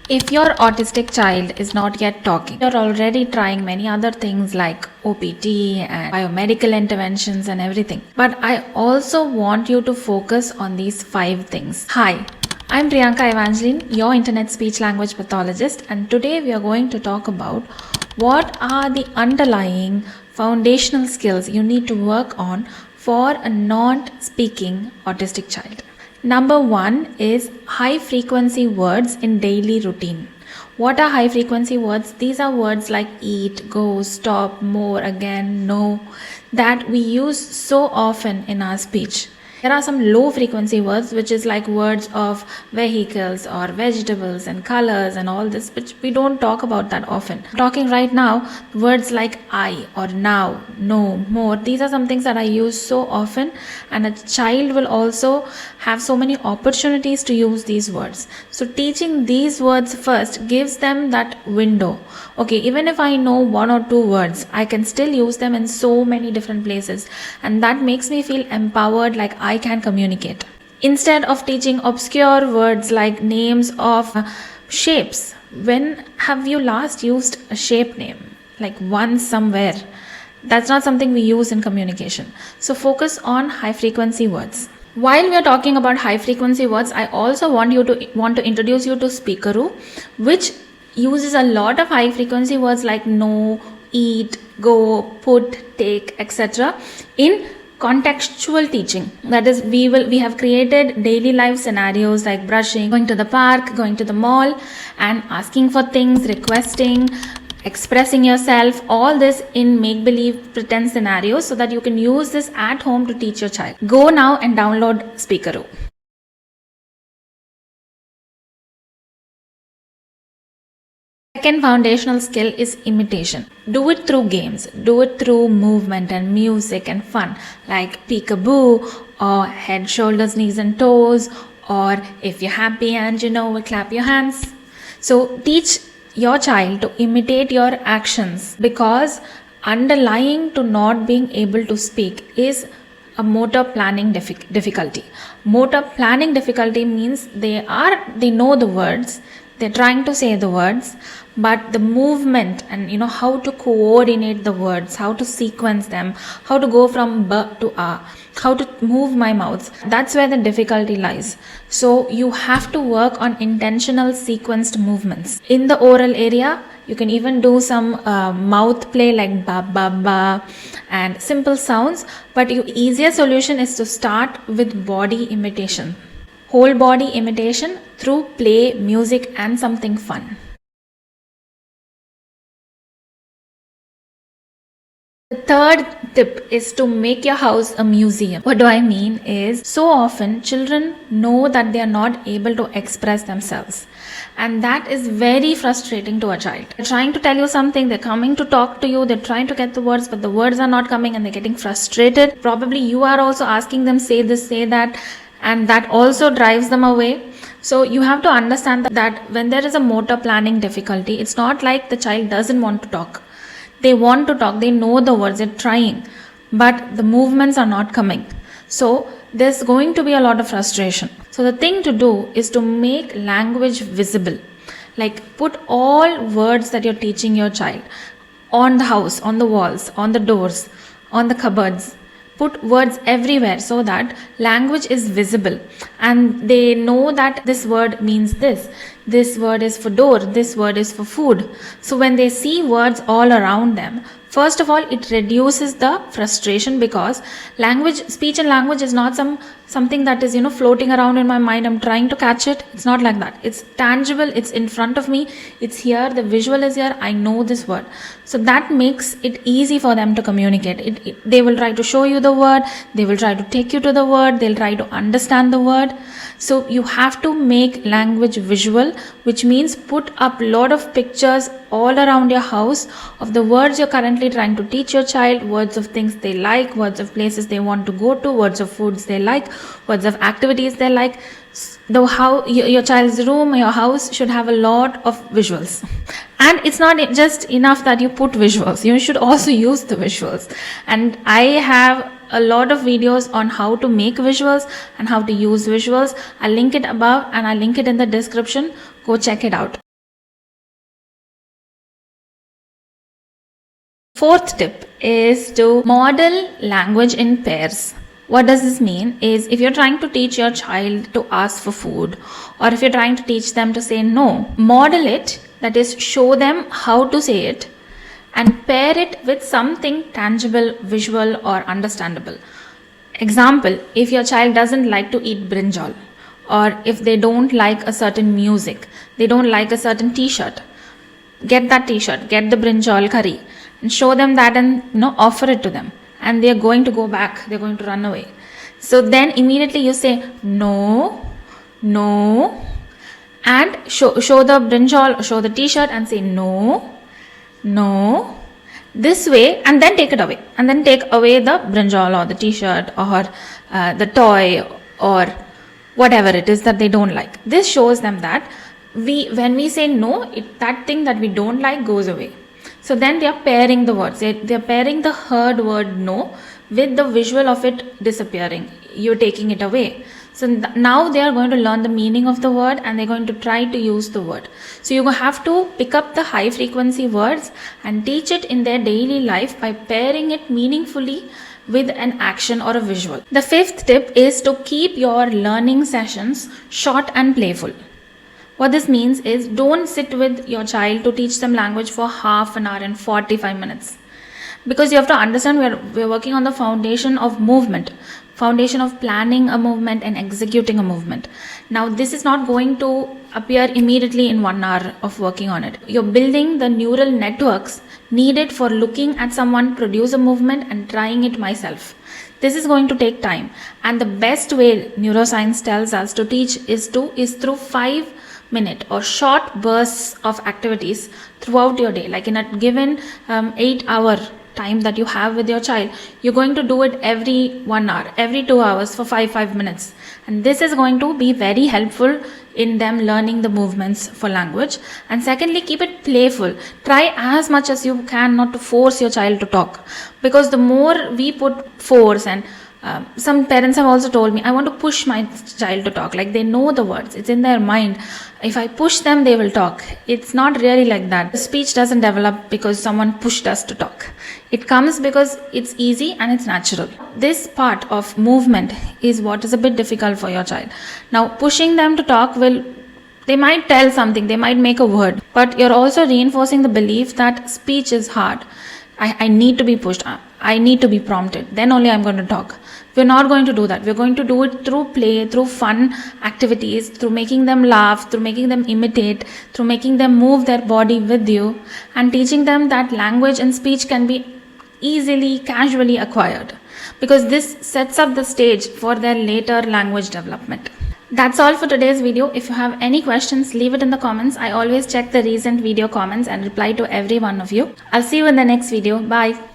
If your autistic child is not yet talking, you're already trying many other things like OPT and biomedical interventions and everything. But I also want you to focus on these 5 things. Hi, I'm Prianka Evangeline, your internet speech language pathologist, and today we are going to talk about what are the underlying foundational skills you need to work on for a non-speaking autistic child. Number 1 is high frequency words in daily routine. What are high frequency words? These are words like eat, go, stop, more, again, no, that we use so often in our speech. There are some low frequency words which is like words of vehicles or vegetables and colors and all this, which we don't talk about that often. Talking right now, words like I or now, no, more, these are some things that I use so often, and a child will also have so many opportunities to use these words. So teaching these words first gives them that window. Okay, even if I know 1 or 2 words, I can still use them in so many different places, and that makes me feel empowered, like I can communicate. Instead of teaching obscure words like names of shapes, when have you last used a shape name? Like once somewhere. That's not something we use in communication. So focus on high frequency words. While we are talking about high frequency words, I also want to introduce you to Speakaroo, which uses a lot of high frequency words like no, eat, go, put, take, etc. in contextual teaching. That is, we have created daily life scenarios like brushing, going to the park, going to the mall, and asking for things, requesting, expressing yourself, all this in make-believe pretend scenarios, so that you can use this at home to teach your child. Go now and download Speakaroo. Second foundational skill is imitation. Do it through games, do it through movement and music and fun, like peekaboo or head, shoulders, knees and toes, or if you're happy and you know, clap your hands. So teach your child to imitate your actions, because underlying to not being able to speak is a motor planning difficulty. Motor planning difficulty means they know the words, they're trying to say the words, but the movement and how to coordinate the words, how to sequence them, how to go from b to a, how to move my mouth, that's where the difficulty lies. So you have to work on intentional sequenced movements. In the oral area, you can even do some mouth play like ba ba ba and simple sounds, but your easier solution is to start with body imitation. Whole body imitation through play, music and something fun. The third tip is to make your house a museum. What do I mean is, so often children know that they are not able to express themselves, and that is very frustrating to a child. They're trying to tell you something, they're coming to talk to you, they're trying to get the words, but the words are not coming and they're getting frustrated. Probably you are also asking them, say this, say that, and that also drives them away. So you have to understand that when there is a motor planning difficulty, it's not like the child doesn't want to talk. They want to talk, they know the words, they're trying, but the movements are not coming. So there's going to be a lot of frustration. So the thing to do is to make language visible. Like put all words that you're teaching your child on the house, on the walls, on the doors, on the cupboards. Put words everywhere so that language is visible and they know that this word means this. This word is for door, this word is for food. So when they see words all around them, first of all, it reduces the frustration, because speech and language is not something that is floating around in my mind. I'm trying to catch it. It's not like that. It's tangible. It's in front of me. It's here. The visual is here. I know this word. So that makes it easy for them to communicate. They will try to show you the word. They will try to take you to the word. They'll try to understand the word. So you have to make language visual, which means put up a lot of pictures all around your house of the words you're currently trying to teach your child, words of things they like, words of places they want to go to, words of foods they like, words of activities they like. How your child's room, your house should have a lot of visuals. And it's not just enough that you put visuals, you should also use the visuals. And I have a lot of videos on how to make visuals and how to use visuals. I'll link it above and I'll link it in the description. Go check it out. fourth tip is to model language in pairs. What does this mean? Is if you're trying to teach your child to ask for food, or if you're trying to teach them to say no, model it, that is, show them how to say it, and pair it with something tangible, visual, or understandable. Example, if your child doesn't like to eat brinjal, or if they don't like a certain music, they don't like a certain t-shirt, get that t-shirt, get the brinjal curry, and show them that, and offer it to them. And they are going to go back, they're going to run away. So then immediately you say no, no, and show the brinjal, show the t-shirt and say no, no, this way, and then take it away. And then take away the brinjal or the t-shirt or the toy or whatever it is that they don't like. This shows them that when we say no, that thing that we don't like goes away. So then they are pairing the words. They are pairing the heard word no with the visual of it disappearing. You're taking it away. So now they are going to learn the meaning of the word and they're going to try to use the word. So you have to pick up the high frequency words and teach it in their daily life by pairing it meaningfully with an action or a visual. The fifth tip is to keep your learning sessions short and playful. What this means is, don't sit with your child to teach them language for half an hour and 45 minutes. Because you have to understand we're working on the foundation of movement, foundation of planning a movement and executing a movement. Now this is not going to appear immediately in 1 hour of working on it. You're building the neural networks needed for looking at someone produce a movement and trying it myself. This is going to take time, and the best way neuroscience tells us to teach is through 5-minute or short bursts of activities throughout your day. Like in a given 8-hour time that you have with your child, you're going to do it every 1 hour, every 2 hours for 5 minutes, and this is going to be very helpful in them learning the movements for language. And secondly, keep it playful. Try as much as you can not to force your child to talk, because the more we put force, and some parents have also told me, I want to push my child to talk. Like they know the words, it's in their mind. If I push them, they will talk. It's not really like that. The speech doesn't develop because someone pushed us to talk. It comes because it's easy and it's natural. This part of movement is what is a bit difficult for your child. Now, pushing them to talk they might tell something, they might make a word, but you're also reinforcing the belief that speech is hard. I need to be pushed. I need to be prompted. Then only I'm going to talk. We're not going to do that. We're going to do it through play, through fun activities, through making them laugh, through making them imitate, through making them move their body with you, and teaching them that language and speech can be easily, casually acquired, because this sets up the stage for their later language development. That's all for today's video. If you have any questions, leave it in the comments. I always check the recent video comments and reply to every one of you. I'll see you in the next video. Bye.